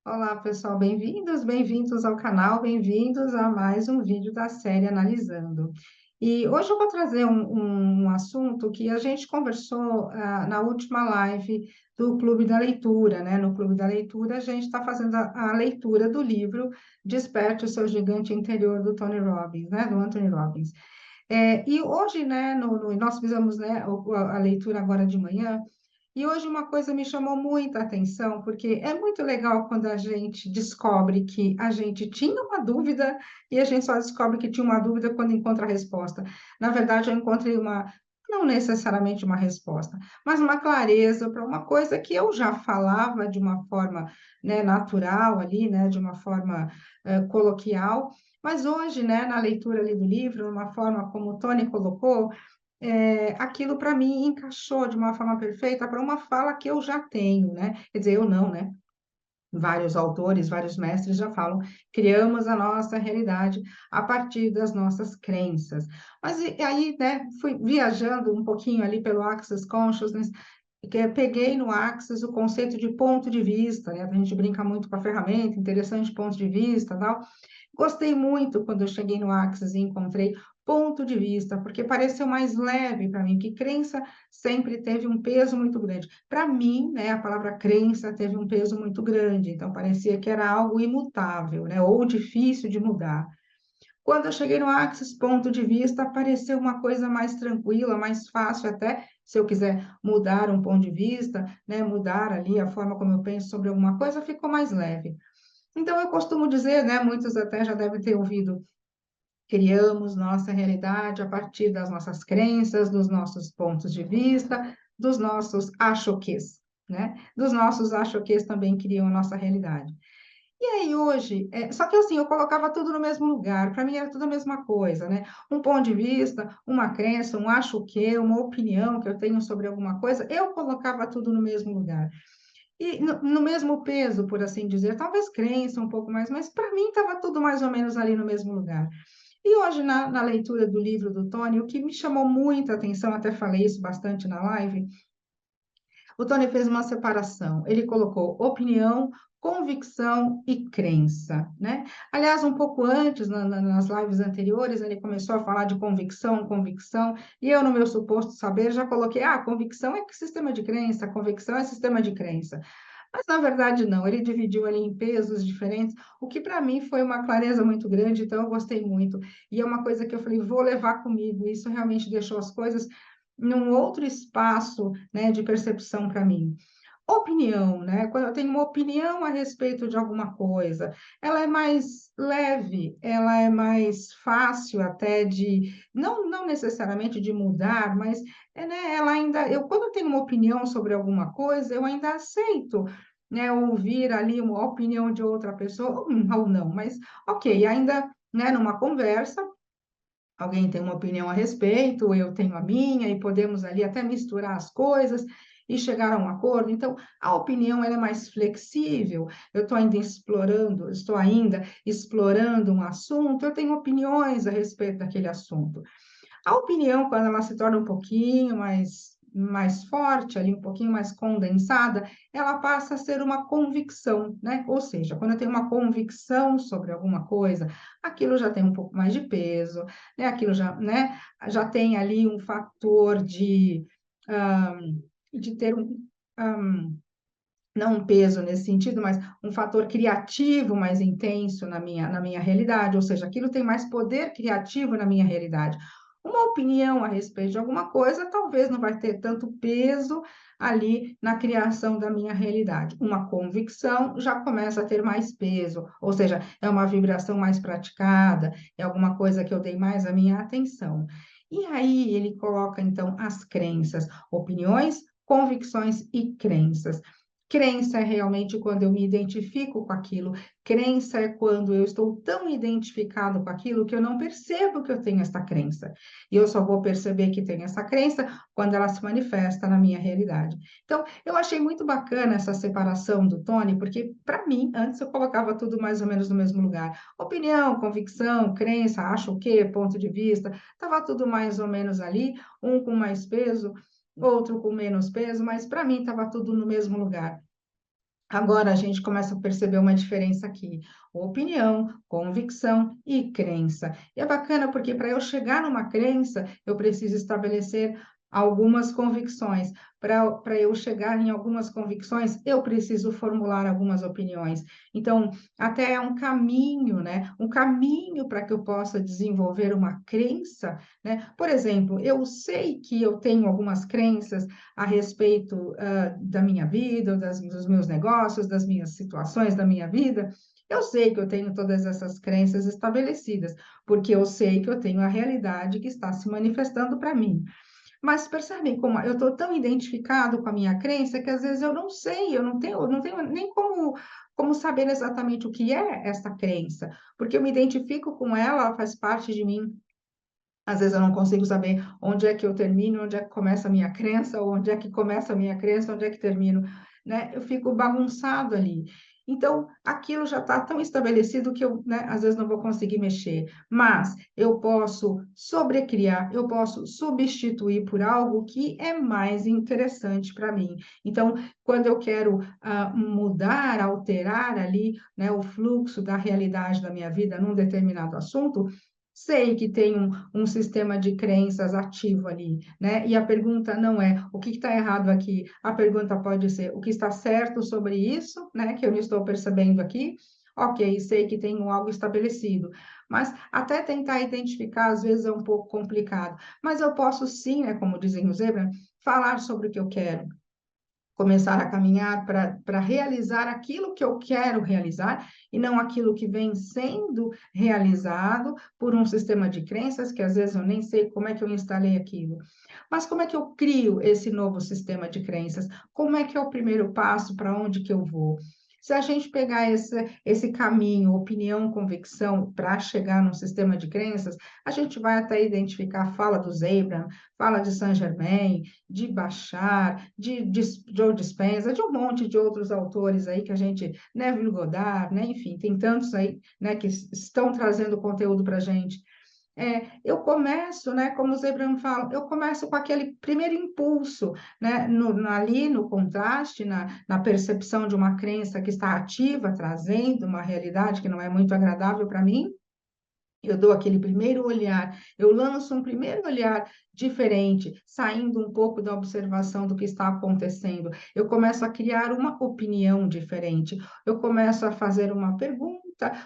Olá, pessoal, bem-vindos ao canal, bem-vindos a mais um vídeo da série Analisando. E hoje eu vou trazer um assunto que a gente conversou na última live do Clube da Leitura, né? No Clube da Leitura, a gente está fazendo a leitura do livro Desperte o Seu Gigante Interior, do Tony Robbins, né? Do Anthony Robbins. E hoje, né, nós fizemos, né, a leitura agora de manhã. E hoje uma coisa me chamou muita atenção, porque é muito legal quando a gente descobre que a gente tinha uma dúvida e a gente só descobre que tinha uma dúvida quando encontra a resposta. Na verdade, eu encontrei não necessariamente uma resposta, mas uma clareza para uma coisa que eu já falava de uma forma, né, natural ali, né, de uma forma coloquial, mas hoje, né, na leitura ali do livro, uma forma como o Tony colocou, aquilo para mim encaixou de uma forma perfeita para uma fala que eu já tenho, né? Quer dizer, eu não, né? Vários autores, vários mestres já falam, criamos a nossa realidade a partir das nossas crenças. Mas e aí, né, fui viajando um pouquinho ali pelo Access Consciousness, que peguei no Access o conceito de ponto de vista, né? A gente brinca muito com a ferramenta, interessante ponto de vista, tal. Gostei muito quando eu cheguei no Axis e encontrei ponto de vista, porque pareceu mais leve para mim, que crença sempre teve um peso muito grande. Para mim, né, a palavra crença teve um peso muito grande, então parecia que era algo imutável, né, ou difícil de mudar. Quando eu cheguei no Axis, ponto de vista, pareceu uma coisa mais tranquila, mais fácil até, se eu quiser mudar um ponto de vista, né, mudar ali a forma como eu penso sobre alguma coisa, ficou mais leve. Então, eu costumo dizer, né, muitos até já devem ter ouvido, criamos nossa realidade a partir das nossas crenças, dos nossos pontos de vista, dos nossos acho-ques, né? Dos nossos acho-ques também criam a nossa realidade. E aí hoje, só que assim, eu colocava tudo no mesmo lugar, para mim era tudo a mesma coisa, né? Um ponto de vista, uma crença, um acho-que, uma opinião que eu tenho sobre alguma coisa, eu colocava tudo no mesmo lugar. E no mesmo peso, por assim dizer, talvez crença um pouco mais, mas para mim estava tudo mais ou menos ali no mesmo lugar. E hoje, na leitura do livro do Tony, o que me chamou muita atenção, até falei isso bastante na live, o Tony fez uma separação. Ele colocou opinião, convicção e crença, né? Aliás, um pouco antes, nas lives anteriores, ele começou a falar de convicção, convicção, e eu, no meu suposto saber, já coloquei, convicção é sistema de crença, convicção é sistema de crença. Mas, na verdade, não, ele dividiu ali em pesos diferentes, o que para mim foi uma clareza muito grande, então eu gostei muito. E é uma coisa que eu falei, vou levar comigo, isso realmente deixou as coisas num outro espaço, né, de percepção para mim. Opinião, né? Quando eu tenho uma opinião a respeito de alguma coisa, ela é mais leve, ela é mais fácil até de, não necessariamente de mudar, mas né, ela ainda, quando eu tenho uma opinião sobre alguma coisa, eu ainda aceito, né, ouvir ali uma opinião de outra pessoa, ou não, mas ok, ainda, né, numa conversa, alguém tem uma opinião a respeito, eu tenho a minha, e podemos ali até misturar as coisas e chegar a um acordo. Então, a opinião ela é mais flexível. Eu estou ainda explorando um assunto, eu tenho opiniões a respeito daquele assunto. A opinião, quando ela se torna um pouquinho mais forte, ali, um pouquinho mais condensada, ela passa a ser uma convicção, né? Ou seja, quando eu tenho uma convicção sobre alguma coisa, aquilo já tem um pouco mais de peso, né? Aquilo já, né? Já tem ali um fator de ter não um peso nesse sentido, mas um fator criativo mais intenso na minha realidade, ou seja, aquilo tem mais poder criativo na minha realidade. Uma opinião a respeito de alguma coisa talvez não vai ter tanto peso ali na criação da minha realidade. Uma convicção já começa a ter mais peso, ou seja, é uma vibração mais praticada, é alguma coisa que eu dei mais a minha atenção. E aí ele coloca então as crenças, opiniões, convicções e crenças. Crença é realmente quando eu me identifico com aquilo. Crença é quando eu estou tão identificado com aquilo que eu não percebo que eu tenho essa crença. E eu só vou perceber que tenho essa crença quando ela se manifesta na minha realidade. Então, eu achei muito bacana essa separação do Tony, porque, para mim, antes eu colocava tudo mais ou menos no mesmo lugar. Opinião, convicção, crença, acho o quê, ponto de vista, estava tudo mais ou menos ali, um com mais peso, outro com menos peso, mas para mim estava tudo no mesmo lugar. Agora a gente começa a perceber uma diferença aqui: opinião, convicção e crença. E é bacana porque para eu chegar numa crença, eu preciso estabelecer algumas convicções. Para eu chegar em algumas convicções, eu preciso formular algumas opiniões. Então, até é um caminho, né? Um caminho para que eu possa desenvolver uma crença, né? Por exemplo, eu sei que eu tenho algumas crenças a respeito da minha vida, dos meus negócios, das minhas situações da minha vida, eu sei que eu tenho todas essas crenças estabelecidas, porque eu sei que eu tenho a realidade que está se manifestando para mim. Mas percebem como eu estou tão identificado com a minha crença que às vezes eu não sei, eu não tenho nem como saber exatamente o que é essa crença, porque eu me identifico com ela, ela faz parte de mim. Às vezes eu não consigo saber onde é que eu termino, onde é que começa a minha crença, ou onde é que começa a minha crença, onde é que termino, né? Eu fico bagunçado ali. Então, aquilo já está tão estabelecido que eu, né, às vezes não vou conseguir mexer. Mas eu posso sobrecriar, eu posso substituir por algo que é mais interessante para mim. Então, quando eu quero mudar, alterar ali, né, o fluxo da realidade da minha vida num determinado assunto, sei que tem um sistema de crenças ativo ali, né? E a pergunta não é o que está errado aqui, a pergunta pode ser o que está certo sobre isso, né? Que eu não estou percebendo aqui. Ok, sei que tenho algo estabelecido, mas até tentar identificar às vezes é um pouco complicado. Mas eu posso sim, né? Como dizem os Zebra, falar sobre o que eu quero, começar a caminhar para realizar aquilo que eu quero realizar e não aquilo que vem sendo realizado por um sistema de crenças que às vezes eu nem sei como é que eu instalei aquilo. Mas como é que eu crio esse novo sistema de crenças? Como é que é o primeiro passo para onde que eu vou? Se a gente pegar esse caminho, opinião, convicção, para chegar num sistema de crenças, a gente vai até identificar a fala do Abraham, fala de Saint-Germain, de Bashar, de Joe Dispenza, de um monte de outros autores aí que a gente, Neville Goddard, né, enfim, tem tantos aí, né, que estão trazendo conteúdo para a gente. Eu começo, né, como o Zebran fala, eu começo com aquele primeiro impulso, né, ali no contraste, na percepção de uma crença que está ativa, trazendo uma realidade que não é muito agradável para mim, eu dou aquele primeiro olhar, eu lanço um primeiro olhar diferente, saindo um pouco da observação do que está acontecendo. Eu começo a criar uma opinião diferente. Eu começo a fazer uma pergunta,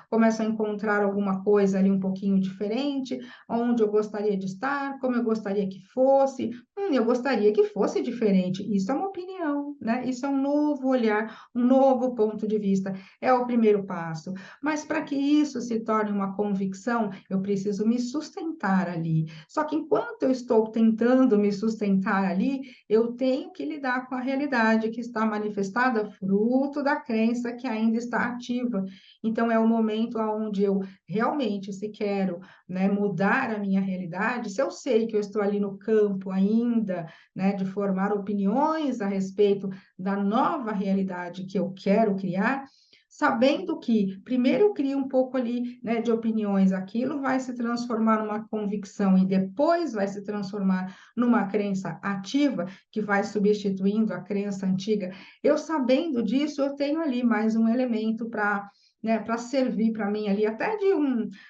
começo a encontrar alguma coisa ali um pouquinho diferente, onde eu gostaria de estar, como eu gostaria que fosse. Eu gostaria que fosse diferente. Isso é uma opinião, né? Isso é um novo olhar, um novo ponto de vista. É o primeiro passo. Mas para que isso se torne uma convicção, eu preciso me sustentar ali. Só que enquanto eu estou tentando me sustentar ali, eu tenho que lidar com a realidade que está manifestada fruto da crença que ainda está ativa. Então, é o momento onde eu realmente, se quero, né, mudar a minha realidade, se eu sei que eu estou ali no campo ainda, né, de formar opiniões a respeito da nova realidade que eu quero criar, sabendo que primeiro eu crio um pouco ali, né, de opiniões, aquilo vai se transformar numa convicção e depois vai se transformar numa crença ativa que vai substituindo a crença antiga. Eu sabendo disso, eu tenho ali mais um elemento para, né, para servir para mim ali, até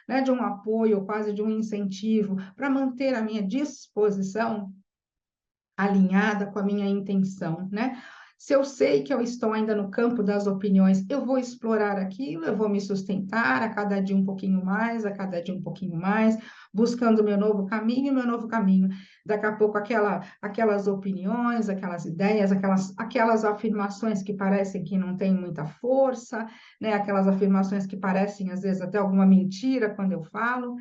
né, de um apoio, quase de um incentivo, para manter a minha disposição alinhada com a minha intenção, né? Se eu sei que eu estou ainda no campo das opiniões, eu vou explorar aquilo, eu vou me sustentar a cada dia um pouquinho mais, a cada dia um pouquinho mais, buscando o meu novo caminho, meu novo caminho. Daqui a pouco, aquelas opiniões, aquelas ideias, aquelas afirmações que parecem que não têm muita força, né? Aquelas afirmações que parecem, às vezes, até alguma mentira quando eu falo,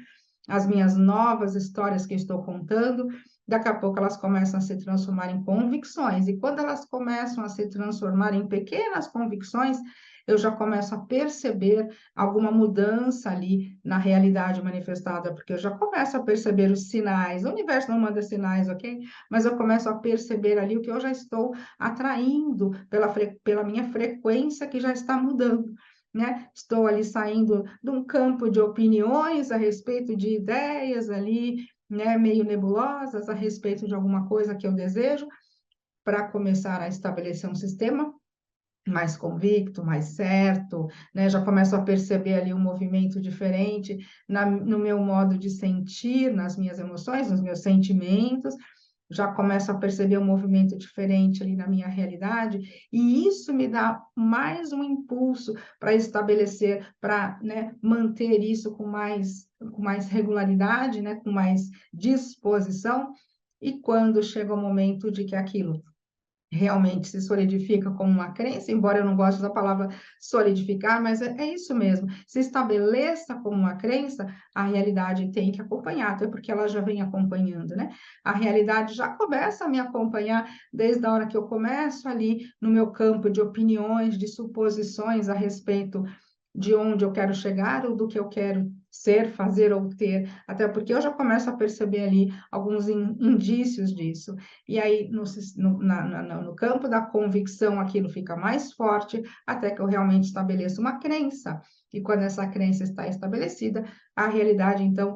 as minhas novas histórias que estou contando, daqui a pouco elas começam a se transformar em convicções, e quando elas começam a se transformar em pequenas convicções, eu já começo a perceber alguma mudança ali na realidade manifestada, porque eu já começo a perceber os sinais, o universo não manda sinais, ok? Mas eu começo a perceber ali o que eu já estou atraindo pela minha frequência que já está mudando, né? Estou ali saindo de um campo de opiniões a respeito de ideias ali, né, meio nebulosas a respeito de alguma coisa que eu desejo, para começar a estabelecer um sistema mais convicto, mais certo, né? Já começo a perceber ali um movimento diferente no meu modo de sentir, nas minhas emoções, nos meus sentimentos, já começo a perceber um movimento diferente ali na minha realidade, e isso me dá mais um impulso para estabelecer, para, né, manter isso com mais regularidade, né, com mais disposição, e quando chega o momento de que aquilo realmente se solidifica como uma crença, embora eu não goste da palavra solidificar, mas é isso mesmo. Se estabeleça como uma crença, a realidade tem que acompanhar, até porque ela já vem acompanhando, né? A realidade já começa a me acompanhar desde a hora que eu começo ali no meu campo de opiniões, de suposições a respeito de onde eu quero chegar ou do que eu quero ser, fazer ou ter, até porque eu já começo a perceber ali alguns indícios disso. E aí, no campo da convicção, aquilo fica mais forte, até que eu realmente estabeleço uma crença. E quando essa crença está estabelecida, a realidade, então,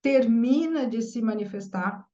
termina de se manifestar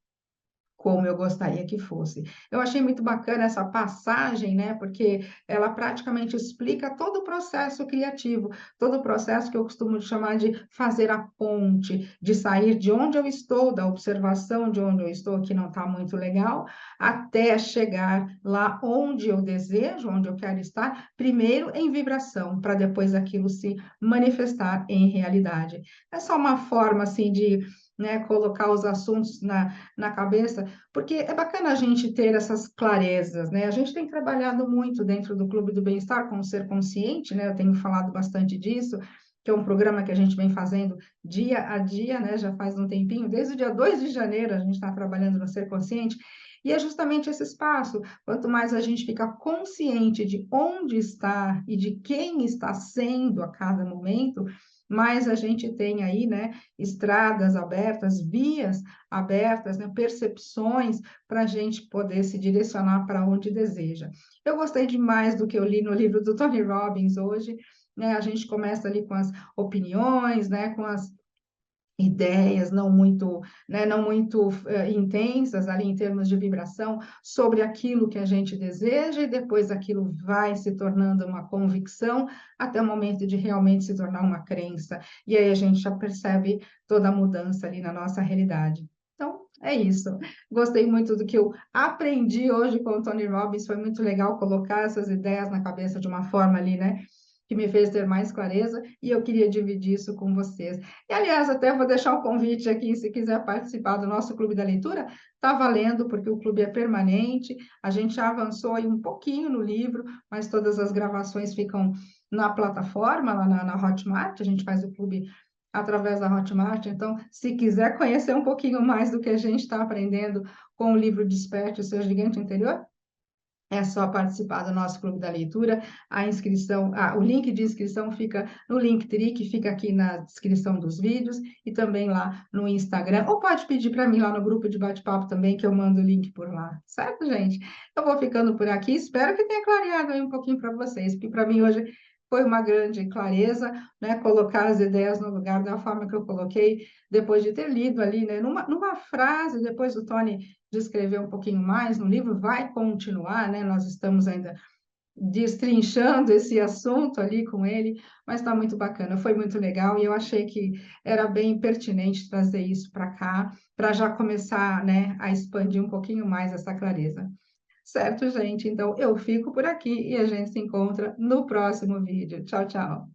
como eu gostaria que fosse. Eu achei muito bacana essa passagem, né? Porque ela praticamente explica todo o processo criativo, todo o processo que eu costumo chamar de fazer a ponte, de sair de onde eu estou, da observação de onde eu estou, que não está muito legal, até chegar lá onde eu desejo, onde eu quero estar, primeiro em vibração, para depois aquilo se manifestar em realidade. É só uma forma assim de, né, colocar os assuntos na cabeça, porque é bacana a gente ter essas clarezas, né? A gente tem trabalhado muito dentro do Clube do Bem-Estar com o Ser Consciente, né? Eu tenho falado bastante disso, que é um programa que a gente vem fazendo dia a dia, né? Já faz um tempinho, desde o dia 2 de janeiro a gente está trabalhando no Ser Consciente, e é justamente esse espaço. Quanto mais a gente fica consciente de onde está e de quem está sendo a cada momento, mais a gente tem aí, né, estradas abertas, vias abertas, né, percepções para a gente poder se direcionar para onde deseja. Eu gostei demais do que eu li no livro do Tony Robbins hoje, né? A gente começa ali com as opiniões, né, com as ideias não muito, né, não muito intensas ali em termos de vibração sobre aquilo que a gente deseja, e depois aquilo vai se tornando uma convicção até o momento de realmente se tornar uma crença. E aí a gente já percebe toda a mudança ali na nossa realidade. Então, é isso. Gostei muito do que eu aprendi hoje com o Tony Robbins, foi muito legal colocar essas ideias na cabeça de uma forma ali, né, que me fez ter mais clareza, e eu queria dividir isso com vocês. E, aliás, até vou deixar o convite aqui, se quiser participar do nosso Clube da Leitura, está valendo, porque o clube é permanente, a gente já avançou aí um pouquinho no livro, mas todas as gravações ficam na plataforma, lá na Hotmart, a gente faz o clube através da Hotmart, então, se quiser conhecer um pouquinho mais do que a gente está aprendendo com o livro Desperte o Seu Gigante Interior, é só participar do nosso Clube da Leitura. A inscrição, o link de inscrição fica no Linktree, que fica aqui na descrição dos vídeos, e também lá no Instagram. Ou pode pedir para mim lá no grupo de bate-papo também, que eu mando o link por lá. Certo, gente? Eu vou ficando por aqui. Espero que tenha clareado aí um pouquinho para vocês, porque para mim hoje foi uma grande clareza, né? Colocar as ideias no lugar da forma que eu coloquei, depois de ter lido ali, né? Numa frase, depois o Tony de escrever um pouquinho mais no livro, vai continuar, né? Nós estamos ainda destrinchando esse assunto ali com ele, mas está muito bacana, foi muito legal, e eu achei que era bem pertinente trazer isso para cá, para já começar, né, a expandir um pouquinho mais essa clareza. Certo, gente? Então eu fico por aqui e a gente se encontra no próximo vídeo. Tchau, tchau.